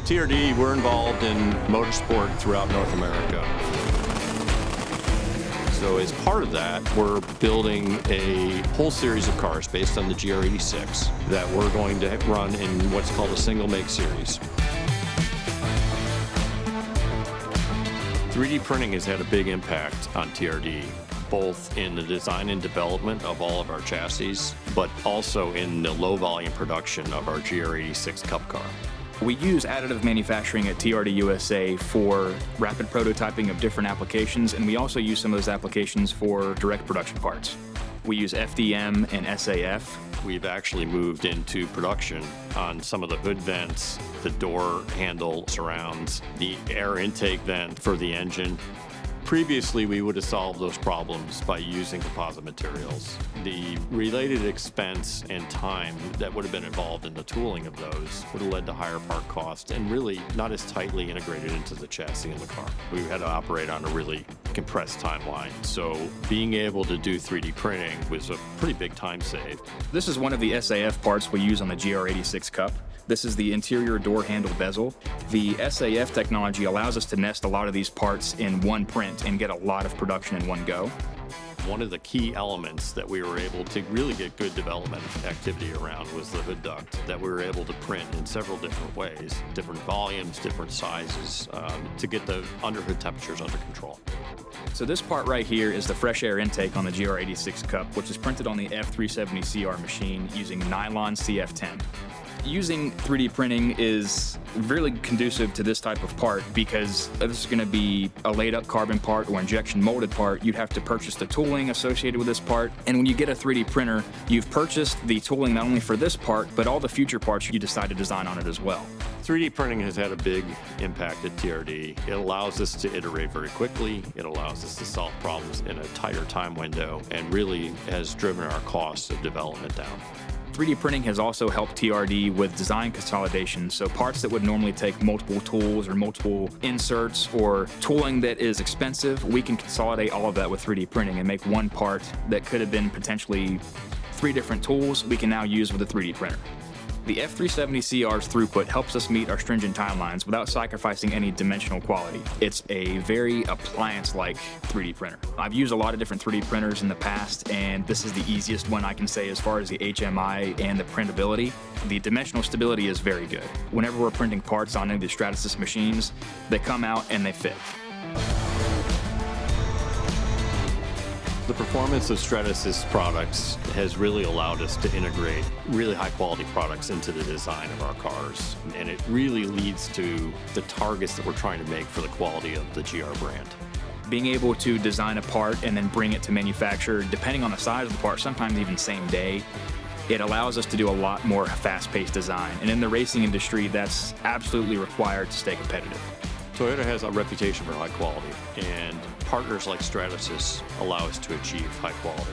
TRD, we're involved in motorsport throughout North America. So as part of that, we're building a whole series of cars based on the GR86 that we're going to run in what's called a single make series. 3D printing has had a big impact on TRD, both in the design and development of all of our chassis, but also in the low volume production of our GR86 Cup car. We use additive manufacturing at TRD USA for rapid prototyping of different applications, and we also use some of those applications for direct production parts. We use FDM and SAF. We've actually moved into production on some of the hood vents, the door handle surrounds, the air intake vent for the engine. Previously, we would have solved those problems by using composite materials. The related expense and time that would have been involved in the tooling of those would have led to higher part costs and really not as tightly integrated into the chassis in the car. We had to operate on a really compressed timeline. So being able to do 3D printing was a pretty big time save. This is one of the SAF parts we use on the GR86 Cup. This is the interior door handle bezel. The SAF technology allows us to nest a lot of these parts in one print and get a lot of production in one go. One of the key elements that we were able to really get good development activity around was the hood duct that we were able to print in several different ways, different volumes, different sizes, to get the underhood temperatures under control. So this part right here is the fresh air intake on the GR86 Cup, which is printed on the F370CR machine using nylon CF10. Using 3D printing is really conducive to this type of part because this is going to be a laid-up carbon part or injection molded part. You'd have to purchase the tooling associated with this part. And when you get a 3D printer, you've purchased the tooling not only for this part, but all the future parts you decide to design on it as well. 3D printing has had a big impact at TRD. It allows us to iterate very quickly. It allows us to solve problems in a tighter time window and really has driven our costs of development down. 3D printing has also helped TRD with design consolidation, so parts that would normally take multiple tools or multiple inserts or tooling that is expensive, we can consolidate all of that with 3D printing and make one part that could have been potentially 3 different tools we can now use with a 3D printer. The F370CR's throughput helps us meet our stringent timelines without sacrificing any dimensional quality. It's a very appliance-like 3D printer. I've used a lot of different 3D printers in the past, and this is the easiest one I can say as far as the HMI and the printability. The dimensional stability is very good. Whenever we're printing parts on any of the Stratasys machines, they come out and they fit. The performance of Stratasys products has really allowed us to integrate really high quality products into the design of our cars. And it really leads to the targets that we're trying to make for the quality of the GR brand. Being able to design a part and then bring it to manufacture, depending on the size of the part, sometimes even same day, it allows us to do a lot more fast-paced design. And in the racing industry, that's absolutely required to stay competitive. Toyota has a reputation for high quality, and partners like Stratasys allow us to achieve high quality.